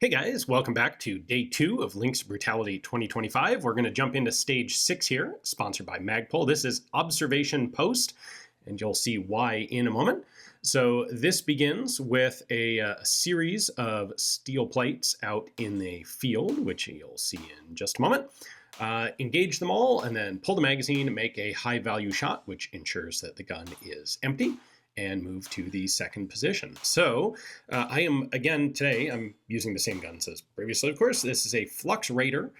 Hey guys, welcome back to day 2 of Lynx Brutality 2025. We're going to jump into stage 6 here, sponsored by Magpul. This is observation post, and you'll see why in a moment. So this begins with a series of steel plates out in the field, which you'll see in just a moment. Engage them all and then pull the magazine, make a high value shot, which ensures that the gun is empty, and move to the second position. So I am, again, today, I'm using the same guns as previously, of course. This is a Flux Raider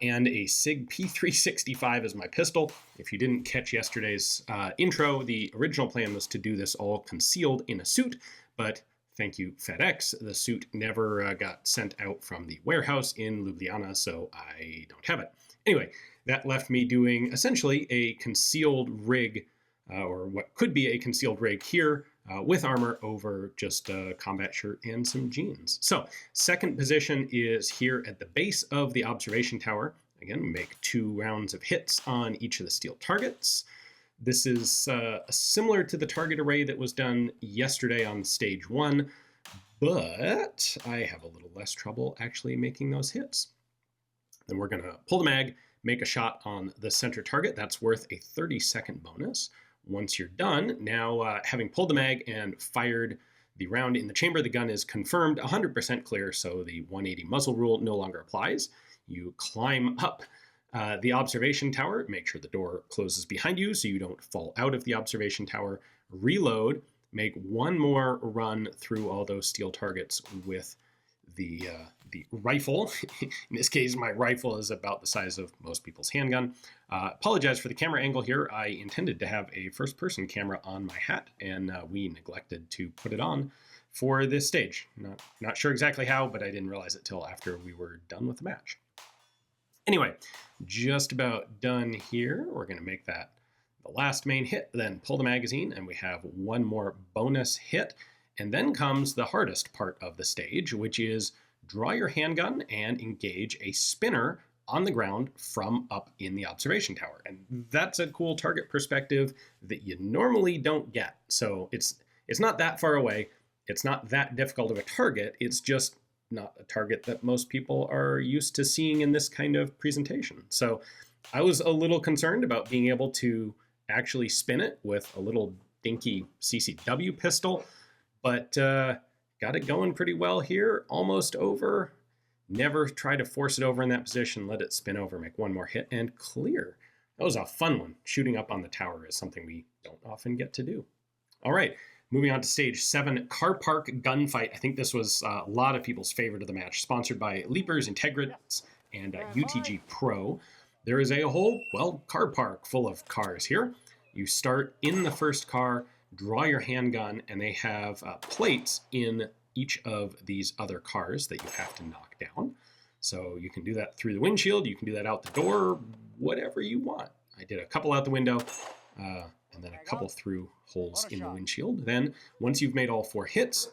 and a SIG P365 as my pistol. If you didn't catch yesterday's intro, the original plan was to do this all concealed in a suit, but thank you, FedEx, the suit never got sent out from the warehouse in Ljubljana, so I don't have it. Anyway, that left me doing essentially a concealed rig, or what could be a concealed rig here with armor over just a combat shirt and some jeans. So second position is here at the base of the observation tower. Again, make 2 rounds of hits on each of the steel targets. This is similar to the target array that was done yesterday on stage 1, but I have a little less trouble actually making those hits. Then we're gonna pull the mag, make a shot on the center target. That's worth a 30-second bonus. Once you're done, now having pulled the mag and fired the round in the chamber, the gun is confirmed 100% clear, so the 180 muzzle rule no longer applies. You climb up the observation tower, make sure the door closes behind you so you don't fall out of the observation tower, reload, make one more run through all those steel targets with the rifle. In this case, my rifle is about the size of most people's handgun. Apologize for the camera angle here. I intended to have a first-person camera on my hat, and we neglected to put it on for this stage. Not sure exactly how, but I didn't realize it till after we were done with the match. Anyway, just about done here. We're going to make that the last main hit, then pull the magazine, and we have one more bonus hit. And then comes the hardest part of the stage, which is draw your handgun and engage a spinner on the ground from up in the observation tower. And that's a cool target perspective that you normally don't get. So it's not that far away. It's not that difficult of a target. It's just not a target that most people are used to seeing in this kind of presentation. So I was a little concerned about being able to actually spin it with a little dinky CCW pistol, but got it going pretty well here, almost over. Never try to force it over in that position, let it spin over, make one more hit, and clear. That was a fun one. Shooting up on the tower is something we don't often get to do. All right, moving on to stage 7, car park gunfight. I think this was a lot of people's favorite of the match, sponsored by Leapers, Integrits, and UTG Pro. There is a whole, car park full of cars here. You start in the first car, draw your handgun, and they have plates in each of these other cars that you have to knock down. So you can do that through the windshield, you can do that out the door, whatever you want. I did a couple out the window, and then a couple through holes in the windshield. Then, once you've made all 4 hits,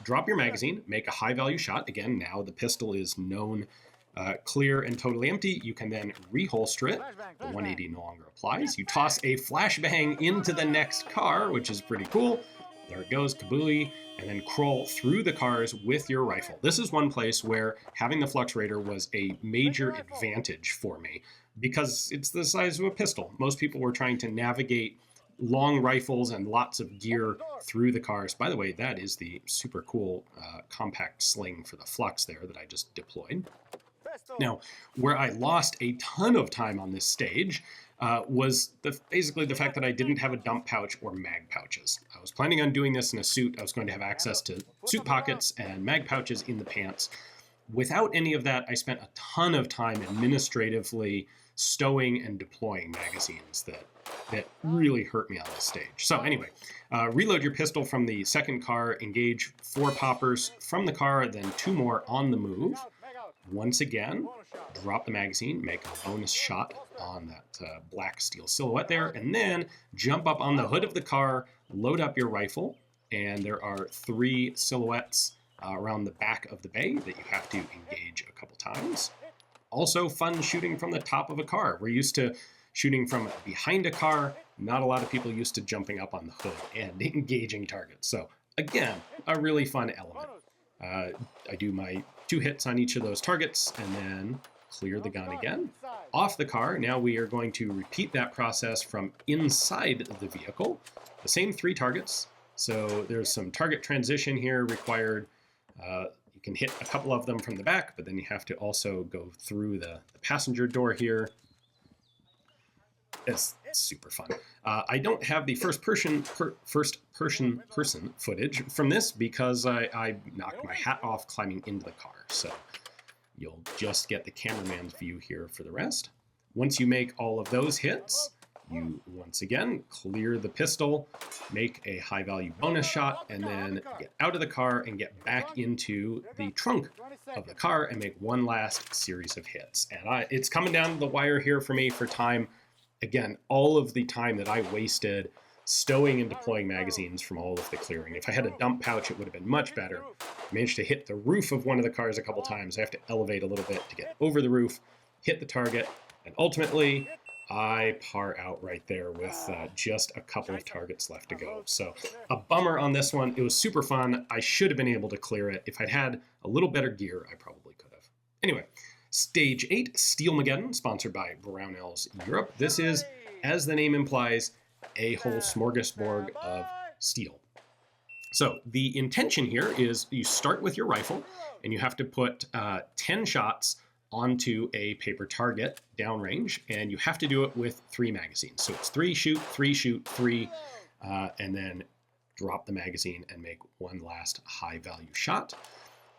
drop your magazine, make a high value shot. Again, now the pistol is known clear and totally empty. You can then reholster it. The 180 no longer applies. You toss a flashbang into the next car, which is pretty cool. There it goes, kabooey, and then crawl through the cars with your rifle. This is one place where having the Flux Raider was a major advantage for me because it's the size of a pistol. Most people were trying to navigate long rifles and lots of gear through the cars. By the way, that is the super cool compact sling for the Flux there that I just deployed. Now, where I lost a ton of time on this stage was basically the fact that I didn't have a dump pouch or mag pouches. I was planning on doing this in a suit. I was going to have access to suit pockets and mag pouches in the pants. Without any of that, I spent a ton of time administratively stowing and deploying magazines that really hurt me on this stage. So anyway, reload your pistol from the second car, engage 4 poppers from the car, then 2 more on the move. Once again, drop the magazine, make a bonus shot on that black steel silhouette there, and then jump up on the hood of the car, load up your rifle, and there are 3 silhouettes around the back of the bay that you have to engage a couple times. Also fun shooting from the top of a car. We're used to shooting from behind a car. Not a lot of people used to jumping up on the hood and engaging targets. So again, a really fun element. I do my 2 hits on each of those targets and then clear the gun again. Off the car, now we are going to repeat that process from inside the vehicle. The same 3 targets. So there's some target transition here required. You can hit a couple of them from the back, but then you have to also go through the passenger door here. It's super fun. I don't have the first person footage from this because I knocked my hat off climbing into the car. So you'll just get the cameraman's view here for the rest. Once you make all of those hits, you once again clear the pistol, make a high value bonus shot, and then get out of the car and get back into the trunk of the car and make one last series of hits. And it's coming down to the wire here for me for time. Again, all of the time that I wasted stowing and deploying magazines from all of the clearing. If I had a dump pouch, it would have been much better. I managed to hit the roof of one of the cars a couple times. I have to elevate a little bit to get over the roof, hit the target, and ultimately I par out right there with just a couple of targets left to go. So a bummer on this one. It was super fun. I should have been able to clear it. If I'd had a little better gear, I probably could have. Anyway, Stage 8, Steel Mageddon, sponsored by Brownells Europe. This is, as the name implies, a whole smorgasbord of steel. So the intention here is you start with your rifle, and you have to put 10 shots onto a paper target downrange, and you have to do it with 3 magazines. So it's 3 shoot, 3 shoot, 3, and then drop the magazine and make one last high value shot.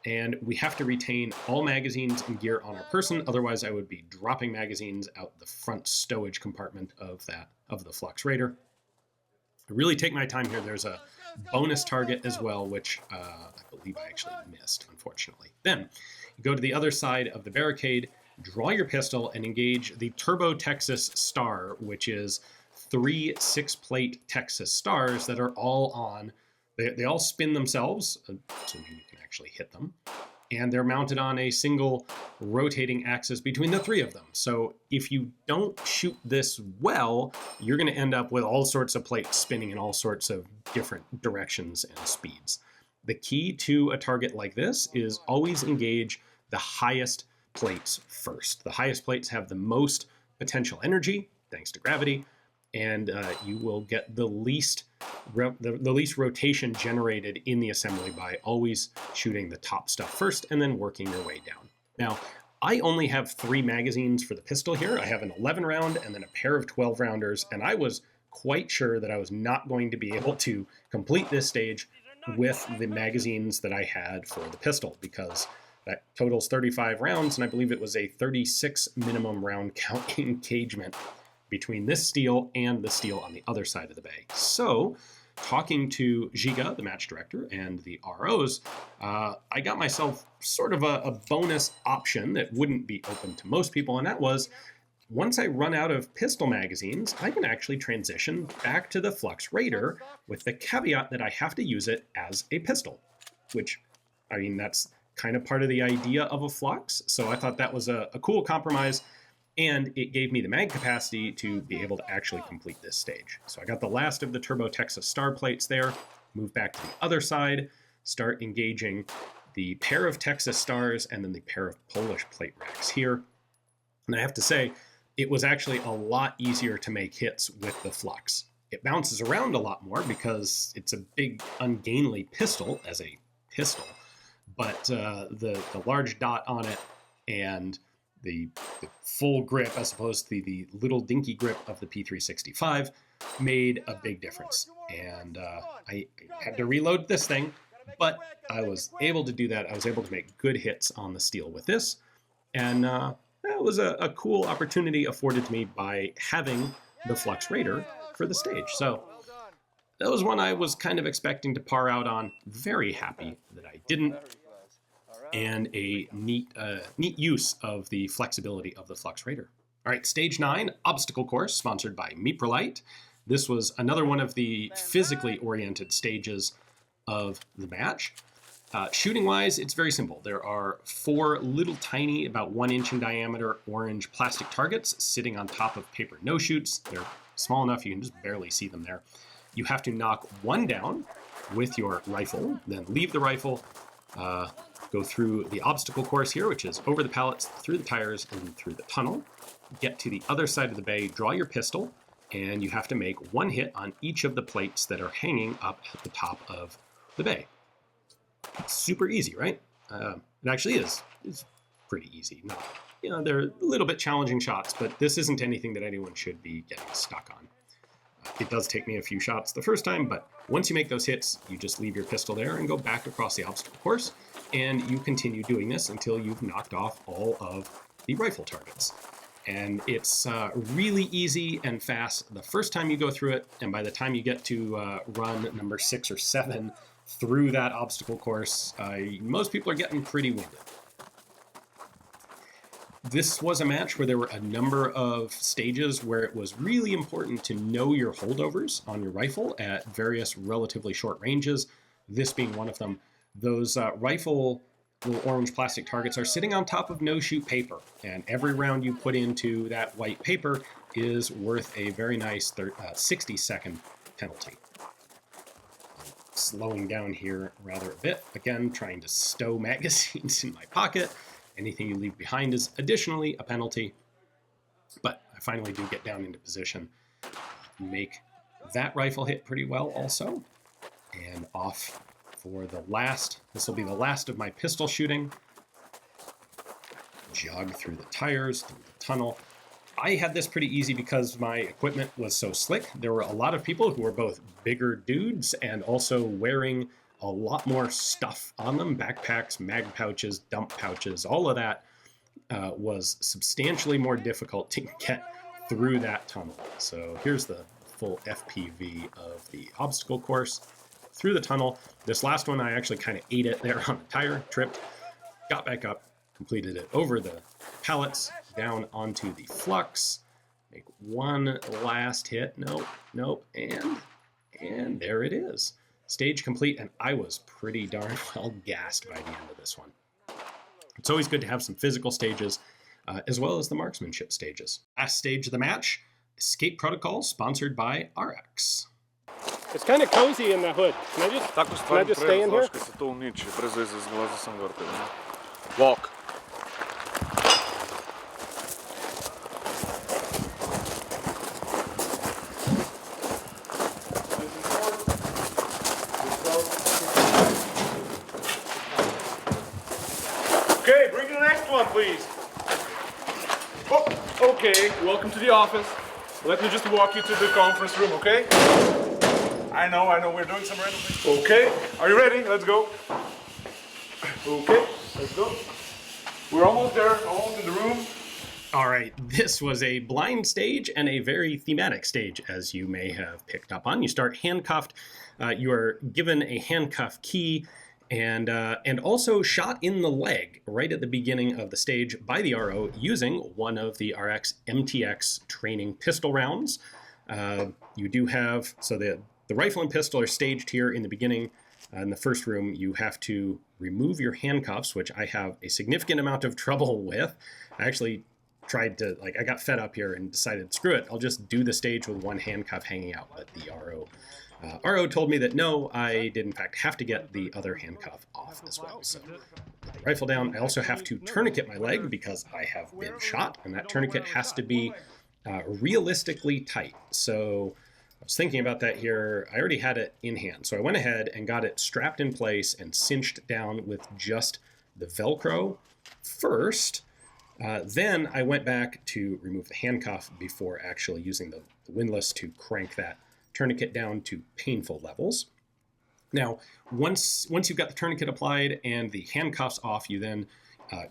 And we have to retain all magazines and gear on our person, otherwise I would be dropping magazines out the front stowage compartment of the Flux Raider. I really take my time here. There's a bonus target as well, which I believe I actually missed, unfortunately. Then you go to the other side of the barricade, draw your pistol, and engage the Turbo Texas Star, which is 3 6-plate Texas Stars that are all on. They all spin themselves, assuming you can actually hit them, and they're mounted on a single rotating axis between the 3 of them. So if you don't shoot this well, you're going to end up with all sorts of plates spinning in all sorts of different directions and speeds. The key to a target like this is always engage the highest plates first. The highest plates have the most potential energy, thanks to gravity, and you will get the least rotation generated in the assembly by always shooting the top stuff first and then working your way down. Now, I only have 3 magazines for the pistol here. I have an 11 round and then a pair of 12 rounders, and I was quite sure that I was not going to be able to complete this stage with the magazines that I had for the pistol, because that totals 35 rounds, and I believe it was a 36 minimum round count engagement between this steel and the steel on the other side of the bay. So, talking to Giga, the match director, and the ROs, I got myself sort of a bonus option that wouldn't be open to most people, and that was, once I run out of pistol magazines, I can actually transition back to the Flux Raider with the caveat that I have to use it as a pistol, which, I mean, that's kind of part of the idea of a Flux, so I thought that was a cool compromise. And it gave me the mag capacity to be able to actually complete this stage. So I got the last of the Turbo Texas Star plates there, move back to the other side, start engaging the pair of Texas Stars and then the pair of Polish plate racks here. And I have to say, it was actually a lot easier to make hits with the Flux. It bounces around a lot more because it's a big ungainly pistol as a pistol, but the large dot on it and the full grip as opposed to the little dinky grip of the P365 made a big difference. And I had to reload this thing, but I was able to do that. I was able to make good hits on the steel with this. And that was a cool opportunity afforded to me by having the Flux Raider for the stage. So that was one I was kind of expecting to par out on. Very happy that I didn't. And a neat use of the flexibility of the Flux Raider. All right, Stage 9, Obstacle Course, sponsored by Meprolite. This was another one of the physically oriented stages of the match. Shooting-wise, it's very simple. There are 4 little tiny, about 1 inch in diameter, orange plastic targets sitting on top of paper no-shoots. They're small enough you can just barely see them there. You have to knock one down with your rifle, then leave the rifle, go through the obstacle course here, which is over the pallets, through the tires, and through the tunnel. Get to the other side of the bay, draw your pistol, and you have to make one hit on each of the plates that are hanging up at the top of the bay. It's super easy, right? It actually is. It's pretty easy. Not, you know, they're a little bit challenging shots, but this isn't anything that anyone should be getting stuck on. It does take me a few shots the first time, but once you make those hits, you just leave your pistol there and go back across the obstacle course, and you continue doing this until you've knocked off all of the rifle targets. And it's really easy and fast the first time you go through it, and by the time you get to run number 6 or 7 through that obstacle course, most people are getting pretty winded. This was a match where there were a number of stages where it was really important to know your holdovers on your rifle at various relatively short ranges, this being one of them. Those rifle little orange plastic targets are sitting on top of no-shoot paper, and every round you put into that white paper is worth a very nice 60-second penalty. Slowing down here rather a bit, again trying to stow magazines in my pocket. Anything you leave behind is additionally a penalty, but I finally do get down into position, make that rifle hit pretty well also, and off for the last. This will be the last of my pistol shooting. Jog through the tires, through the tunnel. I had this pretty easy because my equipment was so slick. There were a lot of people who were both bigger dudes and also wearing a lot more stuff on them, backpacks, mag pouches, dump pouches, all of that was substantially more difficult to get through that tunnel. So here's the full FPV of the obstacle course. Through the tunnel. This last one, I actually kind of ate it there on the tire, tripped, got back up, completed it over the pallets, down onto the flux, make one last hit, nope, and there it is. Stage complete, and I was pretty darn well gassed by the end of this one. It's always good to have some physical stages, as well as the marksmanship stages. Last stage of the match, Escape Protocol, sponsored by RX. It's kind of cozy in the hood. Can I just stay in here? Walk. Okay, bring the next one, please. Oh, okay, welcome to the office. Let me just walk you to the conference room, okay? I know, we're doing some random things. Okay, are you ready? Let's go. Okay, let's go. We're almost there, almost in the room. All right, this was a blind stage and a very thematic stage, as you may have picked up on. You start handcuffed. You are given a handcuff key and also shot in the leg right at the beginning of the stage by the RO using one of the RX MTX training pistol rounds. You do have, so the rifle and pistol are staged here in the beginning. In the first room, you have to remove your handcuffs, which I have a significant amount of trouble with. I actually tried to, I got fed up here and decided, screw it, I'll just do the stage with one handcuff hanging out. But the RO told me that no, I did in fact have to get the other handcuff off as well. So put the rifle down. I also have to tourniquet my leg because I have been shot, and that tourniquet has to be realistically tight. So I was thinking about that here. I already had it in hand, so I went ahead and got it strapped in place and cinched down with just the Velcro first. Then I went back to remove the handcuff before actually using the windlass to crank that tourniquet down to painful levels. Now, once you've got the tourniquet applied and the handcuffs off, you then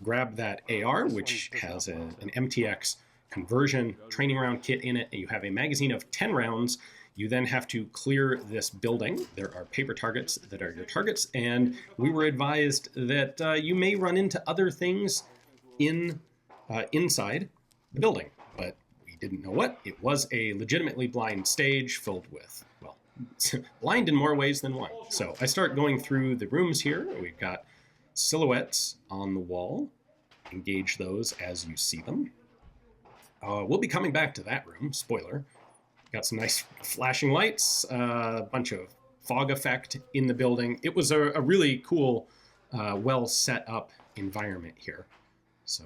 grab that AR, which has an MTX conversion training round kit in it, and you have a magazine of 10 rounds. You then have to clear this building. There are paper targets that are your targets, and we were advised that you may run into other things inside the building, but we didn't know what. It was a legitimately blind stage filled with, well, blind in more ways than one. So I start going through the rooms here. We've got silhouettes on the wall. Engage those as you see them. We'll be coming back to that room, spoiler. Got some nice flashing lights, a bunch of fog effect in the building. It was a really cool well set up environment here. So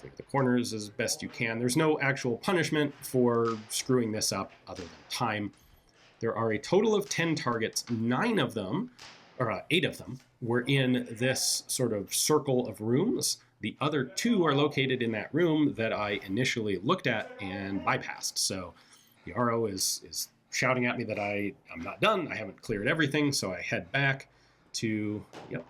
click the corners as best you can. There's no actual punishment for screwing this up other than time. There are a total of 10 targets. 8 of them were in this sort of circle of rooms. The other 2 are located in that room that I initially looked at and bypassed. So the RO is shouting at me that I'm not done. I haven't cleared everything. So I head back to,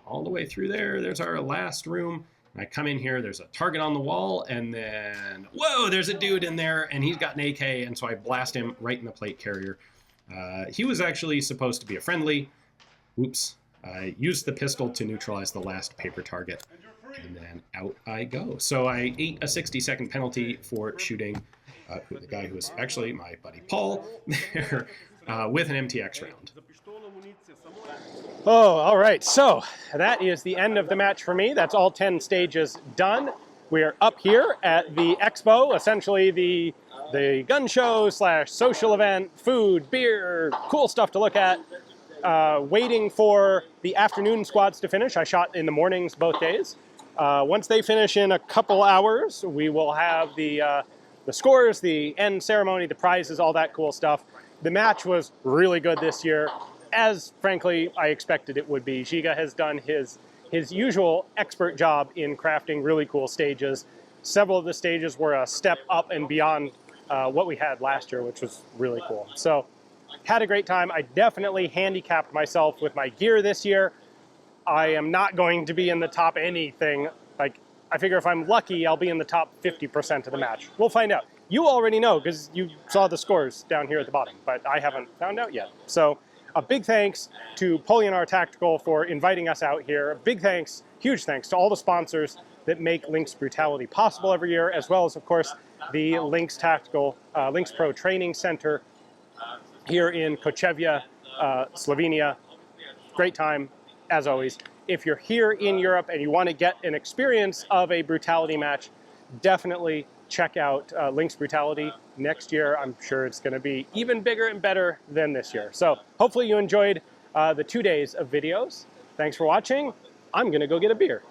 all the way through there. There's our last room. And I come in here, there's a target on the wall, and then, whoa, there's a dude in there, and he's got an AK, and so I blast him right in the plate carrier. He was actually supposed to be a friendly. Oops. I used the pistol to neutralize the last paper target, and then out I go. So I ate a 60-second penalty for shooting the guy who was actually my buddy Paul there with an MTX round. Oh, all right. So that is the end of the match for me. That's all 10 stages done. We are up here at the expo, essentially the gun show / social event, food, beer, cool stuff to look at. Waiting for the afternoon squads to finish. I shot in the mornings both days. Once they finish in a couple hours, we will have the scores, the end ceremony, the prizes, all that cool stuff. The match was really good this year, as frankly I expected it would be. Giga has done his usual expert job in crafting really cool stages. Several of the stages were a step up and beyond what we had last year, which was really cool. So had a great time. I definitely handicapped myself with my gear this year. I am not going to be in the top anything. Like, I figure if I'm lucky, I'll be in the top 50% of the match. We'll find out. You already know because you saw the scores down here at the bottom, but I haven't found out yet. So a big thanks to Polenar Tactical for inviting us out here. A big thanks, huge thanks to all the sponsors that make Lynx Brutality possible every year, as well as, of course, the Lynx Tactical, Lynx Pro Training Center here in Kočevje, Slovenia. Great time, as always. If you're here in Europe and you want to get an experience of a brutality match, definitely check out Lynx Brutality next year. I'm sure it's going to be even bigger and better than this year. So hopefully you enjoyed the 2 days of videos. Thanks for watching. I'm going to go get a beer.